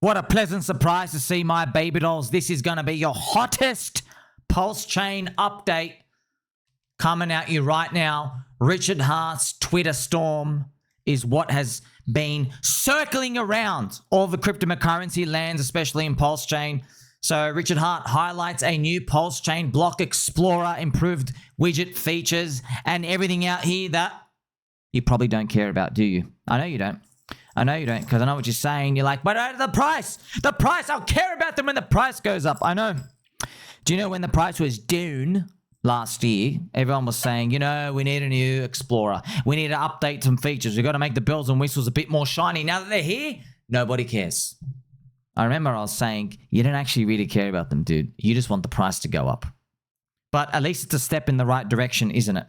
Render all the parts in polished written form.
What a pleasant surprise to see, my baby dolls. This is going to be your hottest PulseChain update coming at you right now. Richard Hart's Twitter storm is what has been circling around all the cryptocurrency lands, especially in PulseChain. So Richard Hart highlights a new PulseChain block explorer, improved widget features, and everything out here that you probably don't care about, do you? I know you don't. I know you don't, because I know what you're saying. You're like, but the price, I'll care about them when the price goes up. I know. Do you know when the price was down last year, everyone was saying, you know, we need a new Explorer. We need to update some features. We've got to make the bells and whistles a bit more shiny. Now that they're here, nobody cares. I remember I was saying, you don't actually really care about them, dude. You just want the price to go up. But at least it's a step in the right direction, isn't it?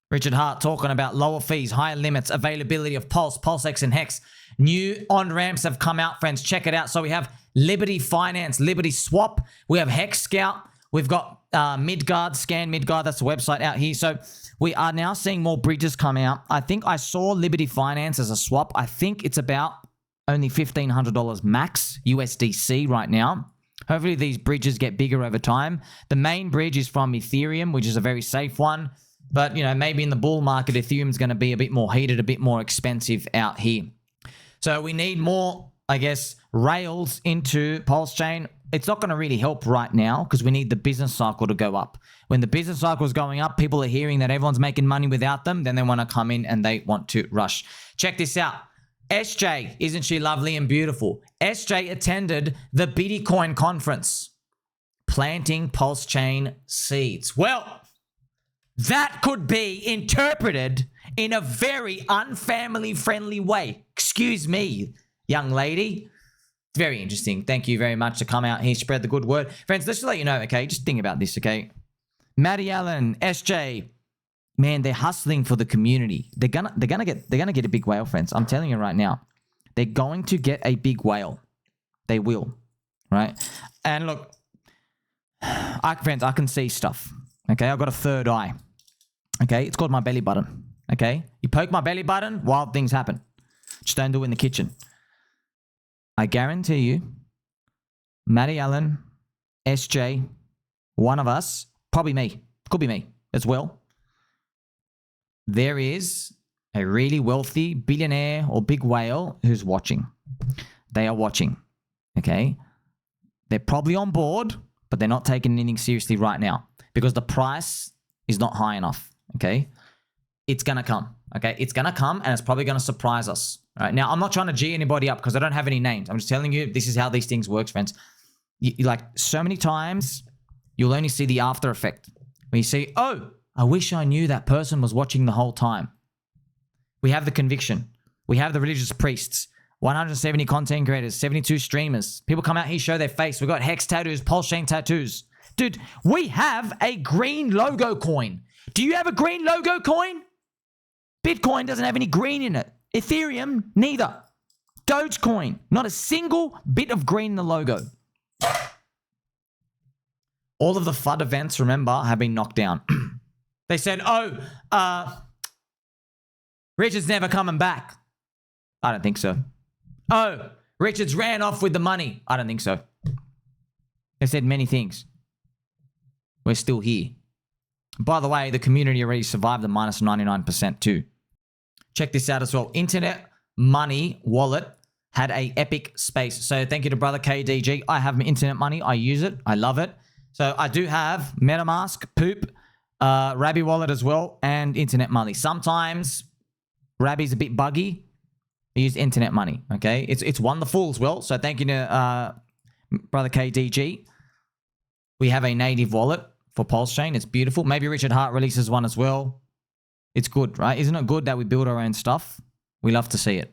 Richard Hart talking about lower fees, higher limits, availability of Pulse, PulseX, and Hex. New on-ramps have come out, friends. Check it out. So we have Liberty Finance, Liberty Swap. We have Hex Scout. We've got Midgard, Scan Midgard. That's the website out here. So we are now seeing more bridges come out. I think I saw Liberty Finance as a swap. I think it's about only $1,500 max USDC right now. Hopefully these bridges get bigger over time. The main bridge is from Ethereum, which is a very safe one. But, you know, maybe in the bull market, Ethereum's going to be a bit more heated, a bit more expensive out here. So we need more, I guess, rails into PulseChain. It's not going to really help right now because we need the business cycle to go up. When the business cycle is going up, people are hearing that everyone's making money without them. Then they want to come in and they want to rush. Check this out. SJ, isn't she lovely and beautiful? SJ attended the Bitcoin conference, planting PulseChain seeds. Well, that could be interpreted in a very unfamily-friendly way. Excuse me, young lady. Very interesting. Thank you very much to come out here, spread the good word. Friends, let's just let you know, okay? Just think about this, okay? Matty Allen, SJ, man, they're hustling for the community. They're gonna get a big whale, friends. I'm telling you right now. They're going to get a big whale. They will, right? And look, friends, I can see stuff. Okay, I've got a third eye. Okay, it's called my belly button. Okay, you poke my belly button, wild things happen. Just don't do it in the kitchen. I guarantee you, Matty Allen, SJ, one of us, probably me, could be me as well. There is a really wealthy billionaire or big whale who's watching. They are watching. Okay, they're probably on board, but they're not taking anything seriously right now because the price is not high enough. Okay, it's gonna come. Okay, it's gonna come and it's probably gonna surprise us. All right, now I'm not trying to G anybody up because I don't have any names. I'm just telling you this is how these things work, friends. You like so many times you'll only see the after effect when you see, oh, I wish I knew that person was watching the whole time. We have the conviction. We have the religious priests. 170 content creators, 72 streamers. People come out here, show their face. We've got Hex tattoos, PulseChain tattoos. Dude, we have a green logo coin. Do you have a green logo coin? Bitcoin doesn't have any green in it. Ethereum, neither. Dogecoin, not a single bit of green in the logo. All of the FUD events, remember, have been knocked down. They said, oh, Richard's never coming back. I don't think so. Oh, Richard's ran off with the money. I don't think so. They said many things. We're still here. By the way, the community already survived the minus 99% too. Check this out as well. Internet Money wallet had a epic space. So thank you to brother KDG. I have Internet Money. I use it. I love it. So I do have MetaMask, Poop, Rabby wallet as well, and Internet Money. Sometimes Rabby's a bit buggy. I use Internet Money. Okay, it's wonderful as well. So thank you to brother KDG. We have a native wallet for PulseChain. It's beautiful. Maybe Richard Hart releases one as well. It's good, right? Isn't it good that we build our own stuff? We love to see it.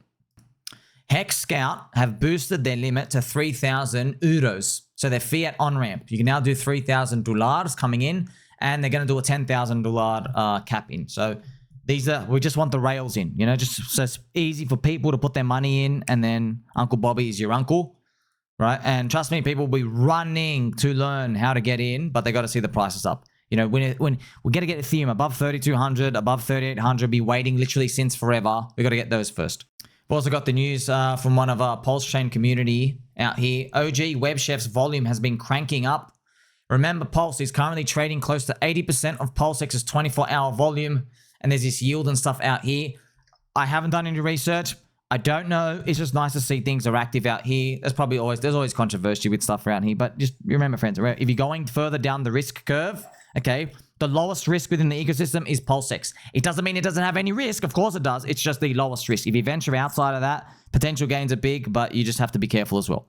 Hex Scout have boosted their limit to 3,000 euros. So their fiat on-ramp. You can now do $3,000 coming in, and they're going to do a $10,000 cap in. So we just want the rails in, you know, just so it's easy for people to put their money in, and then Uncle Bobby is your uncle. Right? And trust me, people will be running to learn how to get in, but they got to see the prices up. You know, when we got to get Ethereum above 3,200, above 3,800, be waiting literally since forever. We got to get those first. We've also got the news from one of our PulseChain community out here. OG WebChef's volume has been cranking up. Remember, Pulse is currently trading close to 80% of PulseX's 24-hour volume, and there's this yield and stuff out here. I haven't done any research. I don't know. It's just nice to see things are active out here. There's always controversy with stuff around here, but just remember, friends, if you're going further down the risk curve, okay, the lowest risk within the ecosystem is PulseX. It doesn't mean it doesn't have any risk. Of course it does. It's just the lowest risk. If you venture outside of that, potential gains are big, but you just have to be careful as well.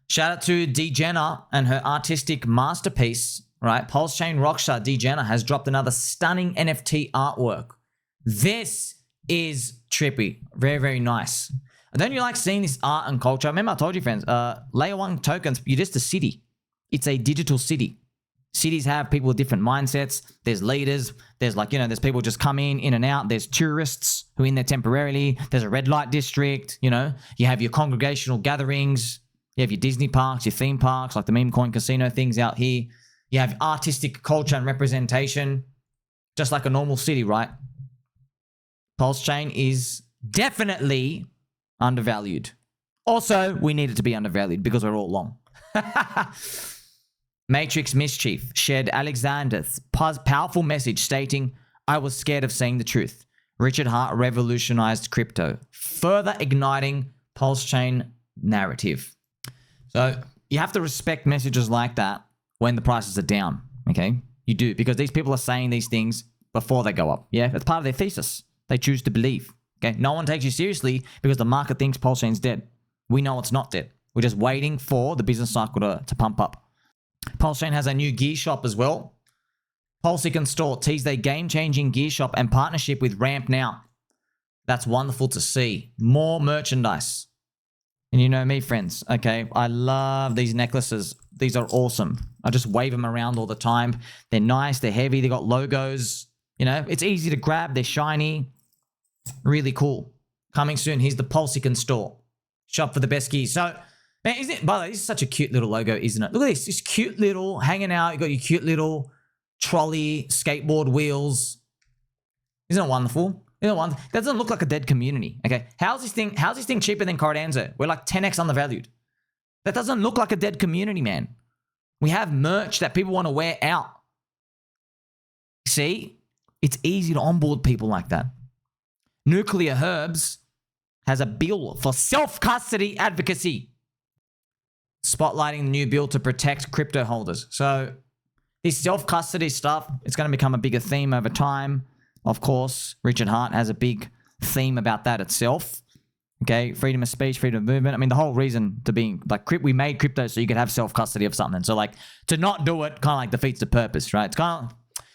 Shout out to Dejenna and her artistic masterpiece, right? PulseChain rockstar Dejenna has dropped another stunning NFT artwork. This is trippy. Very, very nice. Don't you like seeing this art and culture? Remember I told you, friends, layer 1 tokens, you're just a city. It's a digital city. Cities have people with different mindsets. There's leaders. There's there's people just come in and out. There's tourists who are in there temporarily. There's a red light district, you have your congregational gatherings. You have your Disney parks, your theme parks, like the meme coin casino things out here. You have artistic culture and representation, just like a normal city, right? PulseChain is definitely undervalued. Also, we need it to be undervalued because we're all long. MatrixMischief shared Alexander's powerful message stating, "I was scared of saying the truth. Richard Hart revolutionized crypto, further igniting PulseChain narrative." So you have to respect messages like that when the prices are down, okay? You do, because these people are saying these things before they go up. Yeah, that's part of their thesis. They choose to believe, okay? No one takes you seriously because the market thinks PulseChain's dead. We know it's not dead. We're just waiting for the business cycle to pump up. PulseChain has a new gear shop as well. PulseX Store teased a game-changing gear shop and partnership with Ramp Now. That's wonderful to see. More merchandise. And you know me, friends, okay? I love these necklaces. These are awesome. I just wave them around all the time. They're nice. They're heavy. They got logos. It's easy to grab. They're shiny. Really cool. Coming soon. Here's the PulseX Store. Shop for the best gear. So, man, by the way, this is such a cute little logo, isn't it? Look at this. This cute little hanging out. You got your cute little trolley, skateboard wheels. Isn't it wonderful? It doesn't look like a dead community. Okay, how's this thing cheaper than Cardano? We're like 10x undervalued. That doesn't look like a dead community, man. We have merch that people want to wear out. See, it's easy to onboard people like that. NuclearHerbs has a bill for self-custody advocacy, spotlighting the new bill to protect crypto holders. So this self-custody stuff, it's going to become a bigger theme over time. Of course, Richard Hart has a big theme about that itself. Okay, freedom of speech, freedom of movement. I mean, the whole reason to being we made crypto so you could have self-custody of something. So to not do it kind of like defeats the purpose, right? It's kind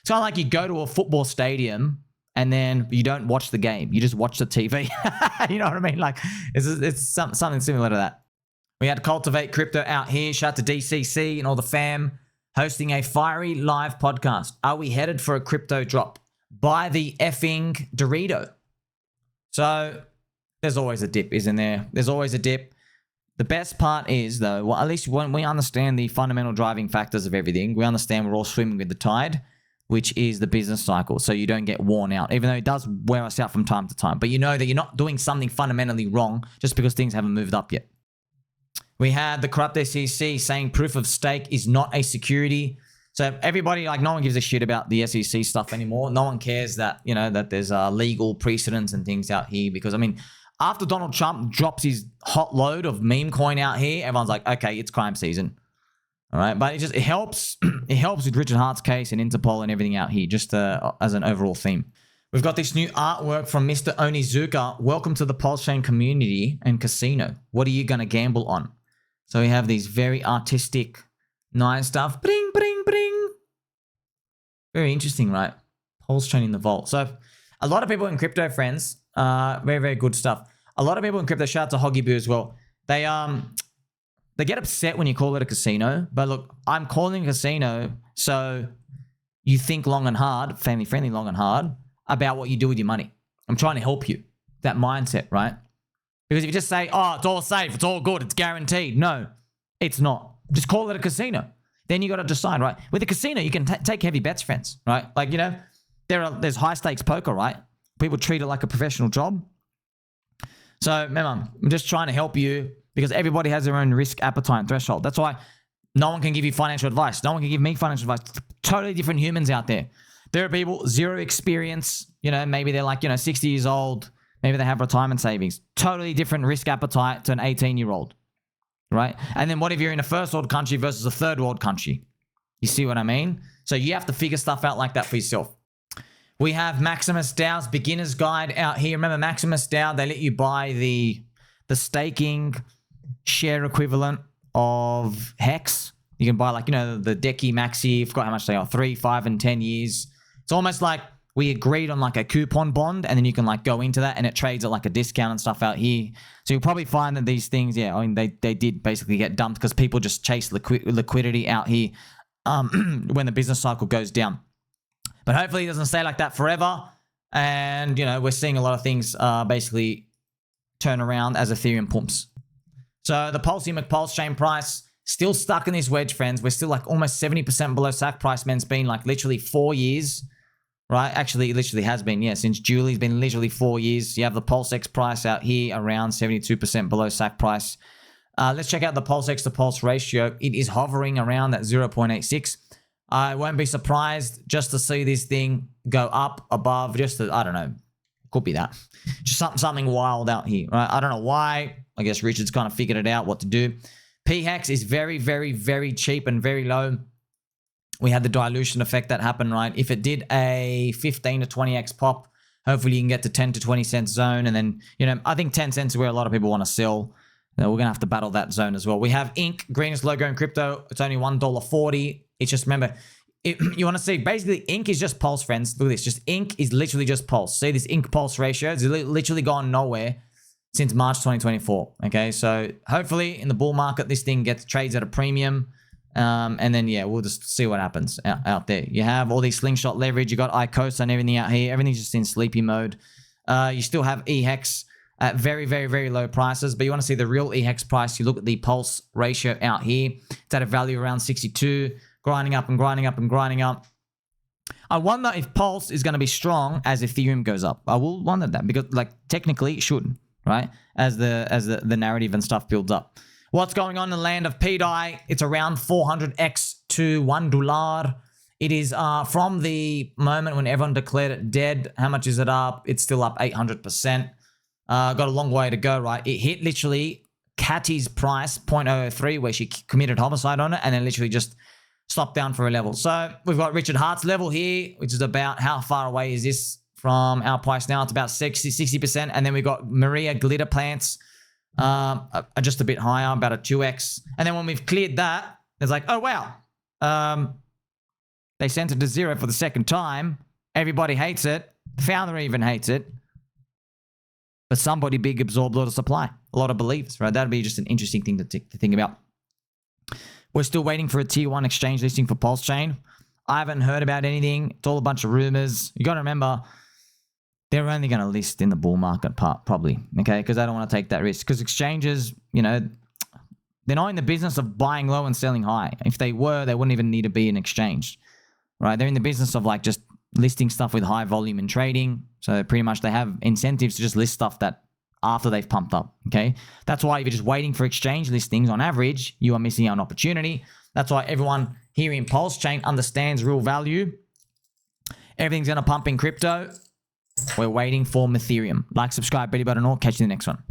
of like you go to a football stadium and then you don't watch the game. You just watch the TV. You know what I mean? Like it's something similar to that. We had Cultivate Crypto out here. Shout out to DCC and all the fam hosting a fiery live podcast. Are we headed for a crypto drop? By the effing Dorito. So there's always a dip, isn't there? There's always a dip. The best part is, though, well, at least when we understand the fundamental driving factors of everything, we understand we're all swimming with the tide, which is the business cycle. So you don't get worn out, even though it does wear us out from time to time. But you know that you're not doing something fundamentally wrong just because things haven't moved up yet. We had the corrupt SEC saying proof of stake is not a security. So everybody, no one gives a shit about the SEC stuff anymore. No one cares that, that there's legal precedents and things out here. Because, after Donald Trump drops his hot load of meme coin out here, everyone's like, okay, it's crime season. All right. But it helps. It helps with Richard Hart's case and Interpol and everything out here, just as an overall theme. We've got this new artwork from Mr. Onizuka. Welcome to the PulseChain community and casino. What are you going to gamble on? So we have these very artistic, nice stuff. Bring, bring, bring. Very interesting, right? PulseChain in the vault. So a lot of people in crypto, friends, very, very good stuff. A lot of people in crypto, shout out to Hoggy Boo as well. They get upset when you call it a casino. But look, I'm calling a casino so you think long and hard, family friendly long and hard, about what you do with your money. I'm trying to help you. That mindset, right? Because if you just say, oh, it's all safe, it's all good, it's guaranteed. No, it's not. Just call it a casino. Then you got to decide, right? With a casino, you can take heavy bets, friends, right? There's high stakes poker, right? People treat it like a professional job. So remember, I'm just trying to help you because everybody has their own risk appetite and threshold. That's why no one can give you financial advice. No one can give me financial advice. Totally different humans out there. There are people, zero experience, maybe they're like, 60 years old. Maybe they have retirement savings. Totally different risk appetite to an 18-year-old, right? And then what if you're in a first world country versus a third world country? You see what I mean? So you have to figure stuff out like that for yourself. We have Maximus DAO's beginner's guide out here. Remember Maximus DAO, they let you buy the staking share equivalent of Hex. You can buy like, the Decky Maxi, forgot how much they are, 3, 5, and 10 years. It's almost like we agreed on like a coupon bond and then you can like go into that and it trades at like a discount and stuff out here. So you'll probably find that these things, they did basically get dumped because people just chase liquidity out here when the business cycle goes down. But hopefully it doesn't stay like that forever. And, we're seeing a lot of things basically turn around as Ethereum pumps. So the PulseChain price still stuck in this wedge, friends. We're still like almost 70% below SAC price, man. It's been like literally 4 years, right? Actually, it literally has been, since July. It's been literally 4 years. You have the PulseX price out here around 72% below SAC price. Let's check out the PulseX to Pulse ratio. It is hovering around that 0.86. I won't be surprised just to see this thing go up above I don't know. Could be that. Just something wild out here, right? I don't know why. I guess Richard's kind of figured it out what to do. P-Hex is very, very, very cheap and very low. We had the dilution effect that happened, right? If it did a 15 to 20x pop, hopefully you can get to 10 to 20 cents zone. And then, I think 10 cents is where a lot of people want to sell. We're going to have to battle that zone as well. We have Inc, greenest logo in crypto. It's only $1.40. It's just, remember, you want to see, basically, Inc is just Pulse, friends. Look at this. Just Inc is literally just Pulse. See this Inc Pulse ratio? It's literally gone nowhere since March 2024. Okay, so hopefully in the bull market, this thing trades at a premium. And then, we'll just see what happens out there. You have all these slingshot leverage. You got ICOSA and everything out here. Everything's just in sleepy mode. You still have EHEX at very, very, very low prices. But you want to see the real EHEX price. You look at the Pulse ratio out here. It's at a value around 62, grinding up and grinding up and grinding up. I wonder if Pulse is going to be strong as Ethereum goes up. I will wonder that because, technically it should, right? As the narrative and stuff builds up. What's going on in the land of pDAI? It's around 400x to $1. It is from the moment when everyone declared it dead. How much is it up? It's still up 800%. Got a long way to go, right? It hit literally Catty's price, 0.003, where she committed homicide on it, and then literally just stopped down for a level. So we've got Richard Hart's level here, which is about how far away is this from our price now? It's about 60%. And then we've got Maria Glitter Plants, just a bit higher, about a 2x. And then when we've cleared that, it's like, oh, wow. They sent it to zero for the second time. Everybody hates it. The founder even hates it. But somebody big absorbed a lot of supply. A lot of believers, right? That'd be just an interesting thing to think about. We're still waiting for a tier 1 exchange listing for PulseChain. I haven't heard about anything. It's all a bunch of rumors. You got to remember, they're only going to list in the bull market part, probably, okay? Because they don't want to take that risk. Because exchanges, they're not in the business of buying low and selling high. If they were, they wouldn't even need to be an exchange, right? They're in the business of just listing stuff with high volume and trading. So pretty much they have incentives to just list stuff that after they've pumped up, okay? That's why if you're just waiting for exchange listings, on average, you are missing out on opportunity. That's why everyone here in PulseChain understands real value. Everything's going to pump in crypto. We're waiting for Ethereum. Like, subscribe, belly button, or catch you in the next one.